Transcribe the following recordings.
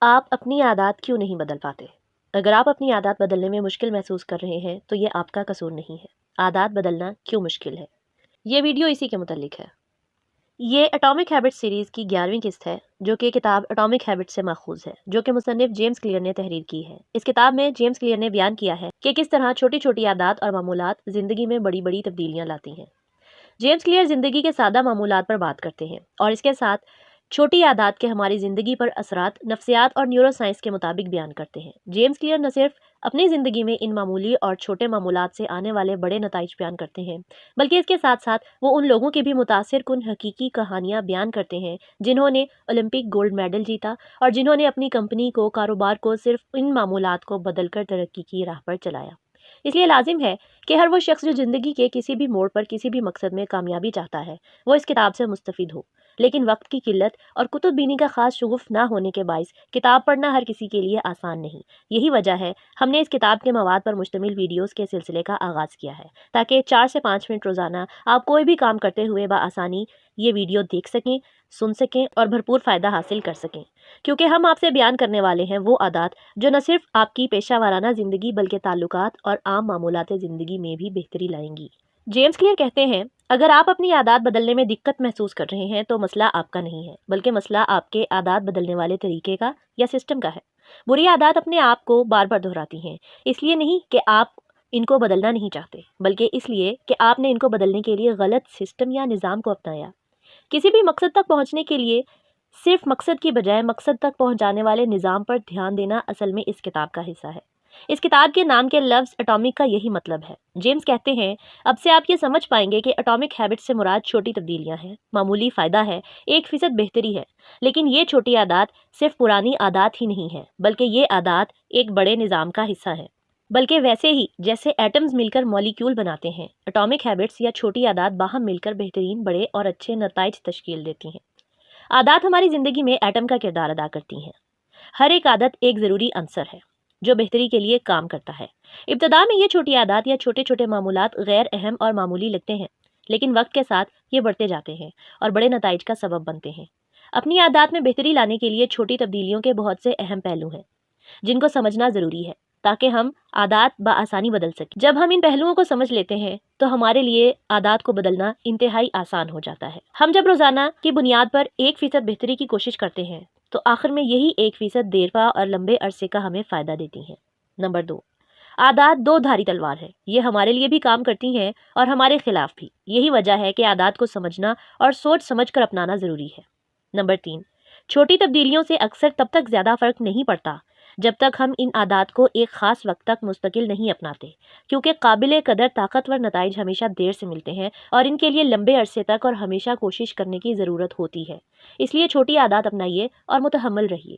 آپ اپنی عادات کیوں نہیں بدل پاتے؟ اگر آپ اپنی عادات بدلنے میں مشکل محسوس کر رہے ہیں تو یہ آپ کا قصور نہیں ہے۔ عادات بدلنا کیوں مشکل ہے؟ یہ ویڈیو اسی کے متعلق ہے۔ یہ اٹامک ہیبٹ سیریز کی 11ویں قسط ہے، جو کہ کتاب اٹامک ہیبٹ سے ماخوذ ہے، جو کہ مصنف جیمز کلیئر نے تحریر کی ہے۔ اس کتاب میں جیمز کلیئر نے بیان کیا ہے کہ کس طرح چھوٹی چھوٹی عادات اور معمولات زندگی میں بڑی بڑی تبدیلیاں لاتی ہیں۔ جیمز کلیئر زندگی کے سادہ معمولات پر بات کرتے ہیں اور اس کے ساتھ چھوٹی عادات کے ہماری زندگی پر اثرات نفسیات اور نیورو سائنس کے مطابق بیان کرتے ہیں۔ جیمز کلیئر نہ صرف اپنی زندگی میں ان معمولی اور چھوٹے معمولات سے آنے والے بڑے نتائج بیان کرتے ہیں، بلکہ اس کے ساتھ ساتھ وہ ان لوگوں کی بھی متاثر کن حقیقی کہانیاں بیان کرتے ہیں جنہوں نے اولمپک گولڈ میڈل جیتا اور جنہوں نے اپنی کمپنی کو کاروبار کو صرف ان معمولات کو بدل کر ترقی کی راہ پر چلایا۔ اس لیے لازم ہے کہ ہر وہ شخص جو زندگی کے کسی بھی موڑ پر کسی بھی مقصد میں کامیابی چاہتا ہے وہ اس کتاب سے مستفید ہو، لیکن وقت کی قلت اور کتب بینی کا خاص شغف نہ ہونے کے باعث کتاب پڑھنا ہر کسی کے لیے آسان نہیں۔ یہی وجہ ہے ہم نے اس کتاب کے مواد پر مشتمل ویڈیوز کے سلسلے کا آغاز کیا ہے، تاکہ 4 سے 5 منٹ روزانہ آپ کوئی بھی کام کرتے ہوئے بآسانی یہ ویڈیو دیکھ سکیں، سن سکیں اور بھرپور فائدہ حاصل کر سکیں، کیونکہ ہم آپ سے بیان کرنے والے ہیں وہ عادات جو نہ صرف آپ کی پیشہ ورانہ زندگی بلکہ تعلقات اور عام معمولات زندگی میں بھی بہتری لائیں گی۔ جیمز کلیئر کہتے ہیں، اگر آپ اپنی عادات بدلنے میں دقت محسوس کر رہے ہیں تو مسئلہ آپ کا نہیں ہے، بلکہ مسئلہ آپ کے عادات بدلنے والے طریقے کا یا سسٹم کا ہے۔ بری عادات اپنے آپ کو بار بار دہراتی ہیں، اس لیے نہیں کہ آپ ان کو بدلنا نہیں چاہتے، بلکہ اس لیے کہ آپ نے ان کو بدلنے کے لیے غلط سسٹم یا نظام کو اپنایا۔ کسی بھی مقصد تک پہنچنے کے لیے صرف مقصد کی بجائے مقصد تک پہنچانے والے نظام پر دھیان دینا اصل میں اس کتاب کا حصہ ہے۔ اس کتاب کے نام کے لفظ اٹامک کا یہی مطلب ہے۔ جیمز کہتے ہیں، اب سے آپ یہ سمجھ پائیں گے کہ اٹامک ہیبٹ سے مراد چھوٹی تبدیلیاں ہیں، معمولی فائدہ ہے، 1% بہتری ہے، لیکن یہ چھوٹی عادات صرف پرانی عادات ہی نہیں ہے، بلکہ یہ عادات ایک بڑے نظام کا حصہ ہے۔ بلکہ ویسے ہی جیسے ایٹمز مل کر مالیکیول بناتے ہیں، اٹامک ہیبٹس یا چھوٹی عادات باہم مل کر بہترین بڑے اور اچھے نتائج تشکیل دیتی ہیں۔ عادات ہماری زندگی میں ایٹم کا کردار ادا کرتی ہیں۔ ہر ایک عادت ایک ضروری عنصر ہے جو بہتری کے لیے کام کرتا ہے۔ ابتدا میں یہ چھوٹی عادات یا چھوٹے چھوٹے معمولات غیر اہم اور معمولی لگتے ہیں، لیکن وقت کے ساتھ یہ بڑھتے جاتے ہیں اور بڑے نتائج کا سبب بنتے ہیں۔ اپنی عادات میں بہتری لانے کے لیے چھوٹی تبدیلیوں کے بہت سے اہم پہلو ہیں جن کو سمجھنا ضروری ہے تاکہ ہم عادات بآسانی بدل سکیں۔ جب ہم ان پہلوؤں کو سمجھ لیتے ہیں تو ہمارے لیے عادات کو بدلنا انتہائی آسان ہو جاتا ہے۔ ہم جب روزانہ کی بنیاد پر 1% بہتری کی کوشش کرتے ہیں تو آخر میں یہی 1% دیر پا اور لمبے عرصے کا ہمیں فائدہ دیتی ہیں۔ نمبر 2، عادات 2 دھاری تلوار ہے۔ یہ ہمارے لیے بھی کام کرتی ہیں اور ہمارے خلاف بھی۔ یہی وجہ ہے کہ عادات کو سمجھنا اور سوچ سمجھ کر اپنانا ضروری ہے۔ نمبر 3، چھوٹی تبدیلیوں سے اکثر تب تک زیادہ فرق نہیں پڑتا جب تک ہم ان عادات کو ایک خاص وقت تک مستقل نہیں اپناتے، کیونکہ قابل قدر طاقتور نتائج ہمیشہ دیر سے ملتے ہیں اور ان کے لیے لمبے عرصے تک اور ہمیشہ کوشش کرنے کی ضرورت ہوتی ہے۔ اس لیے چھوٹی عادات اپنائیے اور متحمل رہیے۔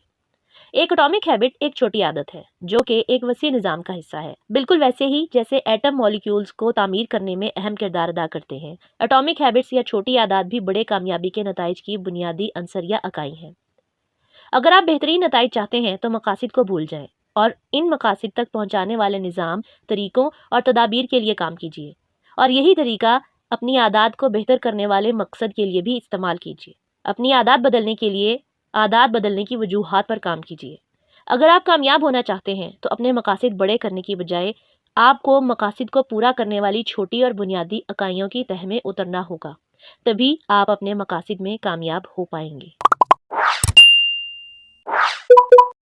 ایک اٹامک ہیبٹ ایک چھوٹی عادت ہے جو کہ ایک وسیع نظام کا حصہ ہے، بالکل ویسے ہی جیسے ایٹم مالیکیولز کو تعمیر کرنے میں اہم کردار ادا کرتے ہیں۔ اٹامک ہیبٹس یا چھوٹی عادات بھی بڑے کامیابی کے نتائج کی بنیادی عنصر یا اکائی ہیں۔ اگر آپ بہترین نتائج چاہتے ہیں تو مقاصد کو بھول جائیں اور ان مقاصد تک پہنچانے والے نظام، طریقوں اور تدابیر کے لیے کام کیجیے، اور یہی طریقہ اپنی عادات کو بہتر کرنے والے مقصد کے لیے بھی استعمال کیجیے۔ اپنی عادات بدلنے کے لیے عادات بدلنے کی وجوہات پر کام کیجیے۔ اگر آپ کامیاب ہونا چاہتے ہیں تو اپنے مقاصد بڑے کرنے کی بجائے آپ کو مقاصد کو پورا کرنے والی چھوٹی اور بنیادی اکائیوں کی تہ میں اترنا ہوگا، تبھی آپ اپنے مقاصد میں کامیاب ہو پائیں گے۔